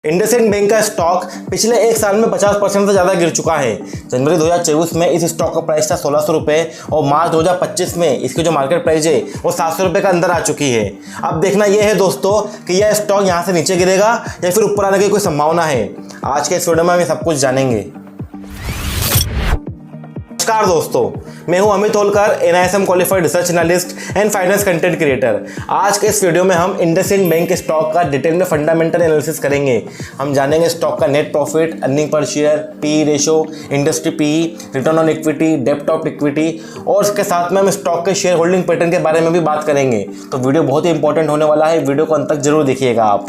IndusInd bank का stock पिछले एक साल में 50% से ज़्यादा गिर चुका है। जनवरी 2024 में इस स्टॉक का प्राइस था 1600 रुपये और मार्च 2025 में इसकी जो मार्केट प्राइस है वो 700 रुपये का अंदर आ चुकी है। अब देखना यह है दोस्तों कि यह स्टॉक यहाँ से नीचे गिरेगा या फिर ऊपर आने की कोई संभावना है। आज के इस वीडियो में हम सब कुछ जानेंगे। नमस्कार दोस्तों, मैं हूं Amit Holkar, NISM qualified research analyst and finance content creator. आज के इस वीडियो में हम इंडसइंड बैंक के स्टॉक का डिटेल में फंडामेंटल एनालिसिस करेंगे। हम जानेंगे स्टॉक का net profit, earning per share, P ratio, industry P, return on equity, डेब्ट ऑफ इक्विटी और इसके साथ में हम स्टॉक के शेयर होल्डिंग पैटर्न के बारे में भी बात करेंगे। तो वीडियो बहुत ही इंपॉर्टेंट होने वाला है, वीडियो को अंत तक जरूर देखिएगा आप।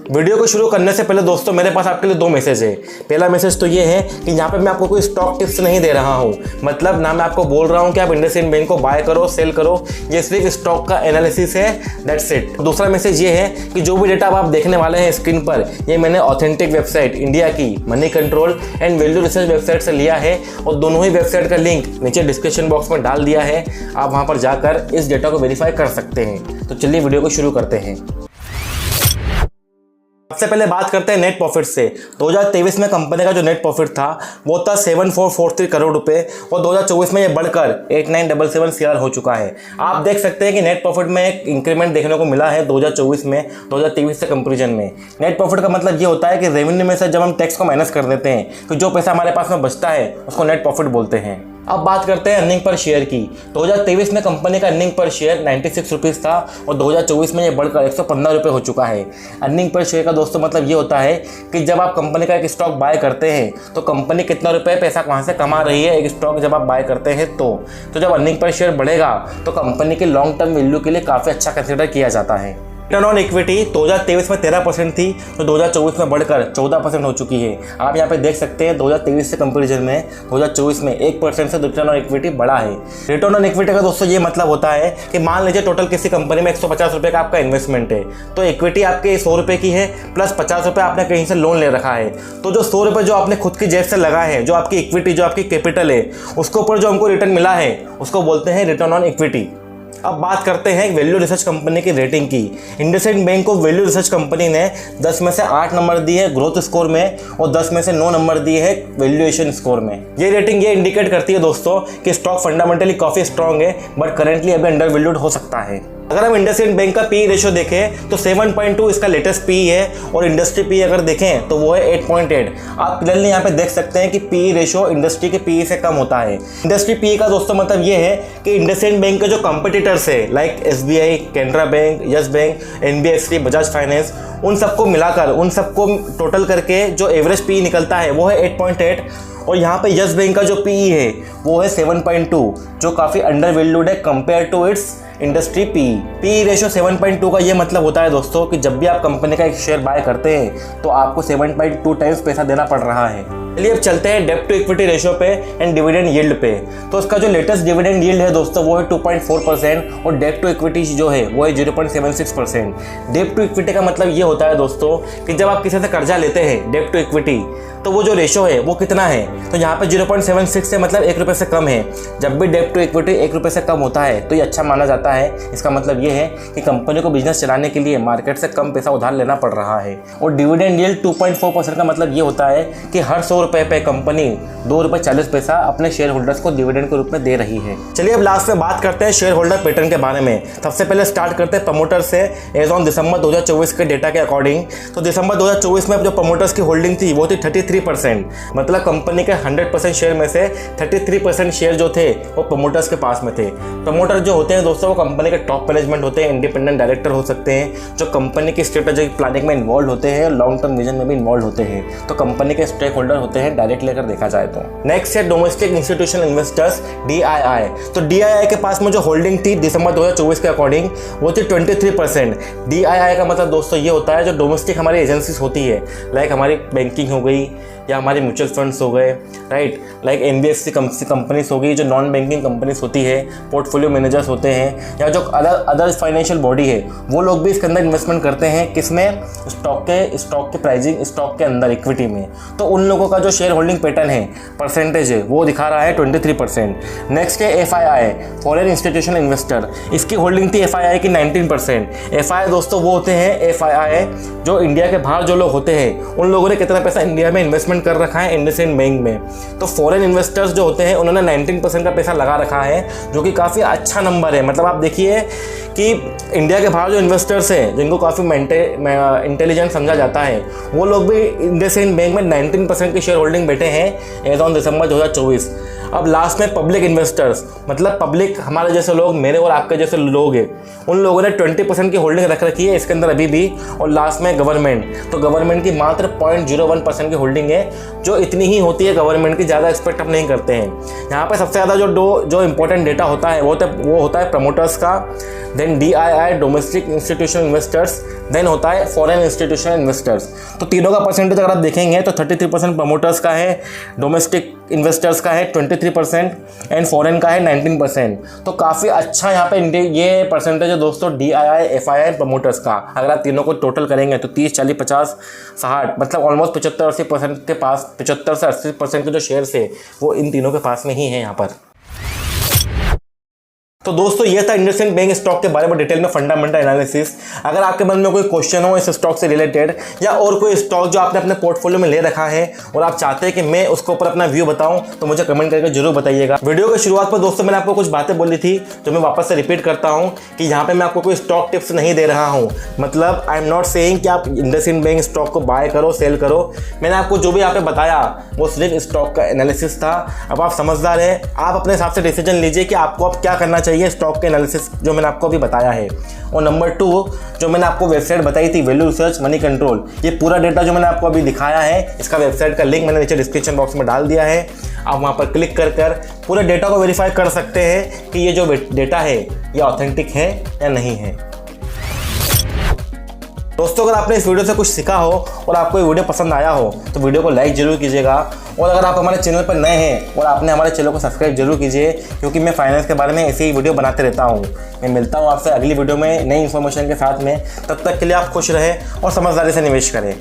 वीडियो को शुरू करने से पहले दोस्तों मेरे पास आपके लिए दो मैसेज है। पहला मैसेज तो ये है कि यहाँ पे मैं आपको कोई स्टॉक टिप्स नहीं दे रहा हूँ, मतलब ना मैं आपको बोल रहा हूँ कि आप इंडसइंड बैंक को बाय करो सेल करो, ये सिर्फ स्टॉक का एनालिसिस है, दैट्स इट। दूसरा मैसेज ये है कि जो भी डेटा आप देखने वाले हैं स्क्रीन पर, ये मैंने ऑथेंटिक वेबसाइट इंडिया की money control and value research website से लिया है और दोनों ही वेबसाइट का लिंक नीचे डिस्क्रिप्शन बॉक्स में डाल दिया है। आप वहाँ पर जाकर इस डेटा को वेरीफाई कर सकते हैं। तो चलिए वीडियो को शुरू करते हैं। सबसे पहले बात करते हैं नेट प्रॉफिट से। 2023 में कंपनी का जो नेट प्रॉफिट था वो था 7443 करोड़ रुपए और 2024 में ये बढ़कर 8977 CR हो चुका है। आप देख सकते हैं कि नेट प्रॉफिट में एक इंक्रीमेंट देखने को मिला है 2024 में 2023 से कंपेरिजन में। नेट प्रॉफिट का मतलब ये होता है कि रेवेन्यू में से जब हम टैक्स को माइनस कर देते हैं तो जो पैसा हमारे पास में बचता है उसको नेट प्रॉफिट बोलते हैं। अब बात करते हैं अर्निंग पर शेयर की। 2023 में कंपनी का अर्निंग पर शेयर 96 रुपीज़ था और 2024 में ये बढ़कर 115 रुपये हो चुका है। अर्निंग पर शेयर का दोस्तों मतलब ये होता है कि जब आप कंपनी का एक स्टॉक बाय करते हैं तो कंपनी कितना रुपये पैसा कहाँ से कमा रही है एक स्टॉक जब आप बाय करते हैं तो जब अर्निंग पर शेयर बढ़ेगा तो कंपनी के लॉन्ग टर्म वैल्यू के लिए काफ़ी अच्छा कंसिडर किया जाता है। रिटर्न ऑन इक्विटी 2023 में 13% थी तो 2024 में बढ़कर 14% हो चुकी है। आप यहाँ पे देख सकते हैं 2023 से कंपेरिजन में 2024 में 1% से रिटर्न ऑन इक्विटी बढ़ा है। रिटर्न ऑन इक्विटी का दोस्तों ये मतलब होता है कि मान लीजिए टोटल किसी कंपनी में 150 रुपये का आपका इन्वेस्टमेंट है तो इक्विटी आपके 100 रुपये की है प्लस 50 रुपये आपने कहीं से लोन ले रखा है। तो जो 100 रुपये जो आपने खुद की जेब से लगाए हैं, जो आपकी इक्विटी जो आपकी कैपिटल है उसके ऊपर जो हमको रिटर्न मिला है उसको बोलते हैं रिटर्न ऑन इक्विटी। अब बात करते हैं वैल्यू रिसर्च कंपनी की रेटिंग की। इंडसइंड बैंक को वैल्यू रिसर्च कंपनी ने 10 में से 8 नंबर दिए है ग्रोथ स्कोर में और 10 में से 9 नंबर दिए है वैल्यूएशन स्कोर में। ये रेटिंग ये इंडिकेट करती है दोस्तों कि स्टॉक फंडामेंटली काफ़ी स्ट्रॉन्ग है बट करेंटली अभी अंडर वैल्यूड हो सकता है। अगर हम इंडसइंड बैंक का पी रेशो देखें तो 7.2 इसका लेटेस्ट पी है और इंडस्ट्री पी अगर देखें तो वो है 8.8। आप क्लियरली यहाँ पे देख सकते हैं कि पी रेशो इंडस्ट्री के पी से कम होता है। इंडस्ट्री पी का दोस्तों मतलब ये है कि इंडसइंड बैंक के जो कंपटीटर्स है like SBI, Canara bank, yes bank, NBFC, Bajaj finance, उन सबको मिलाकर उन सबको टोटल करके जो एवरेज पी निकलता है वो है 8.8 और यहाँ पे यस बैंक का जो पी है वो है 7.2 जो काफ़ी अंडर वैल्यूड है compare to its industry P ratio 7.2 का ये मतलब होता है दोस्तों कि जब भी आप कंपनी का एक शेयर बाय करते हैं तो आपको 7.2 टाइम्स पैसा देना पड़ रहा है। चलिए अब चलते हैं डेब्ट टू इक्विटी रेशो पे एंड डिविडेंड यील्ड पे। तो इसका जो लेटेस्ट डिविडेंड यील्ड है दोस्तों वो है 2.4% और डेब्ट टू इक्विटी जो है वो है 0.76%। डेब्ट टू इक्विटी का मतलब ये होता है दोस्तों कि जब आप किसी से कर्जा लेते हैं डेब्ट टू इक्विटी तो वो जो रेशो है वो कितना है, तो यहाँ पे 0.76 से मतलब 1 रुपये से कम है। जब भी डेब्ट टू इक्विटी 1 रुपये से कम होता है तो ये अच्छा माना जाता है। इसका मतलब ये है कि कंपनी को बिजनेस चलाने के लिए मार्केट से कम पैसा उधार लेना पड़ रहा है। और डिविडेंड यील्ड 2.4% का मतलब ये होता है कि हर 100 रुपये पे कंपनी 2 रुपये 40 पैसा अपने शेयर होल्डर्स को डिविडेंड के रूप में दे रही है। चलिए अब लास्ट में बात करते हैं शेयर होल्डर पैटर्न के बारे में। सबसे पहले स्टार्ट करते हैं प्रमोटर से। एज ऑन दिसंबर 2024 के डेटा के अकॉर्डिंग तो दिसंबर 2024 में जो प्रमोटर्स की होल्डिंग थी वो थी 33%। मतलब कंपनी के 100% शेयर में से 33% शेयर जो थे वो प्रमोटर्स के पास में थे। प्रमोटर जो होते हैं दोस्तों वो कंपनी के टॉप मैनेजमेंट होते हैं, इंडिपेंडेंट डायरेक्टर हो सकते हैं जो कंपनी की स्ट्रेटेजिक प्लानिंग में इन्वॉल्व होते हैं, लॉन्ग टर्म विजन में भी इन्वॉल्व होते हैं। तो कंपनी के स्टेक होल्डर होते हैं डायरेक्ट लेकर देखा जाए तो। नेक्स्ट है डोमेस्टिक इंस्टीट्यूशनल इन्वेस्टर्स DII। तो DII के पास में जो होल्डिंग थी दिसंबर 2024 के अकॉर्डिंग वो थी 23%। DII का मतलब दोस्तों ये होता है जो डोमेस्टिक हमारी एजेंसीज होती है लाइक हमारी बैंकिंग हो गई, या हमारे म्यूचुअल फंड्स हो गए, राइट, लाइक NBFC कंपनीज हो गई, जो नॉन बैंकिंग कंपनीज होती है, पोर्टफोलियो मैनेजर्स होते हैं, या जो अदर फाइनेंशियल बॉडी है, वो लोग भी इसके अंदर इन्वेस्टमेंट करते हैं। किसमें? स्टॉक के प्राइसिंग, स्टॉक के अंदर, इक्विटी में। तो उन लोगों का जो शेयर होल्डिंग पैटर्न है, परसेंटेज है, वो दिखा रहा है 23%। नेक्स्ट है FII, फॉरेन इंस्टीट्यूशनल इन्वेस्टर। इसकी होल्डिंग थी FII की 19%। FII दोस्तों वो होते हैं, FII जो इंडिया के बाहर जो लोग होते हैं, उन लोगों ने कितना पैसा इंडिया में इन्वेस्टमेंट कर रखा है इंडसइंड बैंक में। तो फॉरेन इन्वेस्टर्स जो होते हैं, उन्होंने 19% का पैसा लगा रखा है, जो कि काफ़ी अच्छा नंबर है। मतलब आप देखिए कि इंडिया के बाहर जो इन्वेस्टर्स हैं, जिनको काफ़ी इंटेलिजेंट समझा जाता है, वो लोग भी इंडसइंड बैंक में 19% की शेयर होल्डिंग बैठे हैं एज ऑन दिसंबर 2024। अब लास्ट में पब्लिक इन्वेस्टर्स, मतलब पब्लिक हमारे जैसे लोग, मेरे और आपके जैसे लोग हैं, उन लोगों ने 20% की होल्डिंग रख रखी है इसके अंदर अभी भी। और लास्ट में गवर्नमेंट, तो गवर्नमेंट की मात्र 0.01% की होल्डिंग है, जो इतनी ही होती है गवर्नमेंट की, ज़्यादा एक्सपेक्ट हम नहीं करते हैं। यहाँ पर सबसे ज़्यादा जो इंपॉर्टेंट डेटा होता है वो होता है प्रमोटर्स का, then DII domestic institutional investors, then होता है फॉरेन इंस्टीट्यूशनल इन्वेस्टर्स। तो तीनों का परसेंटेज अगर आप देखेंगे तो 33% प्रमोटर्स का है, डोमेस्टिक इन्वेस्टर्स का है 23% एंड फॉरेन का है 19%। तो काफ़ी अच्छा यहाँ पे ये परसेंटेज है दोस्तों DII, FII प्रमोटर्स का। अगर आप तीनों को टोटल करेंगे तो 30, 40, 50, 60, मतलब ऑलमोस्ट 75-80% के पास, 75 से 80% के जो शेयर्स है वो इन तीनों के पास में ही है यहाँ पर। तो दोस्तों ये था इंडसइंड बैंक स्टॉक के बारे में डिटेल में फंडामेंटल एनालिसिस। अगर आपके मन में कोई क्वेश्चन हो इस स्टॉक से रिलेटेड, या और कोई स्टॉक जो आपने अपने पोर्टफोलियो में ले रखा है और आप चाहते हैं कि मैं उसके ऊपर अपना व्यू बताऊं, तो मुझे कमेंट करके जरूर बताइएगा। वीडियो की शुरुआत पर दोस्तों मैंने आपको कुछ बातें बोली थी, जो मैं वापस से रिपीट करता हूँ कि यहाँ पर मैं आपको कोई स्टॉक टिप्स नहीं दे रहा हूँ। मतलब आई एम नॉट सेइंग कि आप इंडसइंड बैंक स्टॉक को बाय करो, सेल करो। मैंने आपको जो भी यहाँ पे बताया वो सिर्फ स्टॉक का एनालिसिस था। अब आप समझदार हैं, आप अपने हिसाब से डिसीजन लीजिए कि आपको अब क्या करना चाहिए स्टॉक के एनालिसिस जो मैंने आपको अभी बताया है। और नंबर 2, जो मैंने आपको वेबसाइट बताई थी, वैल्यू रिसर्च मनी कंट्रोल, ये पूरा डेटा जो मैंने आपको अभी दिखाया है, इसका वेबसाइट का लिंक मैंने नीचे डिस्क्रिप्शन बॉक्स में डाल दिया है। आप वहाँ पर क्लिक कर पूरे डेटा को वेरीफाई कर सकते हैं कि ये जो डेटा है ये ऑथेंटिक है या नहीं है। दोस्तों अगर आपने इस वीडियो से कुछ सीखा हो और आपको ये वीडियो पसंद आया हो तो वीडियो को लाइक जरूर कीजिएगा। और अगर आप हमारे चैनल पर नए हैं और आपने हमारे चैनल को सब्सक्राइब जरूर कीजिए, क्योंकि मैं फाइनेंस के बारे में ऐसे ही वीडियो बनाते रहता हूँ। मैं मिलता हूँ आपसे अगली वीडियो में नई इन्फॉर्मेशन के साथ में। तब तक के लिए आप खुश रहें और समझदारी से निवेश करें।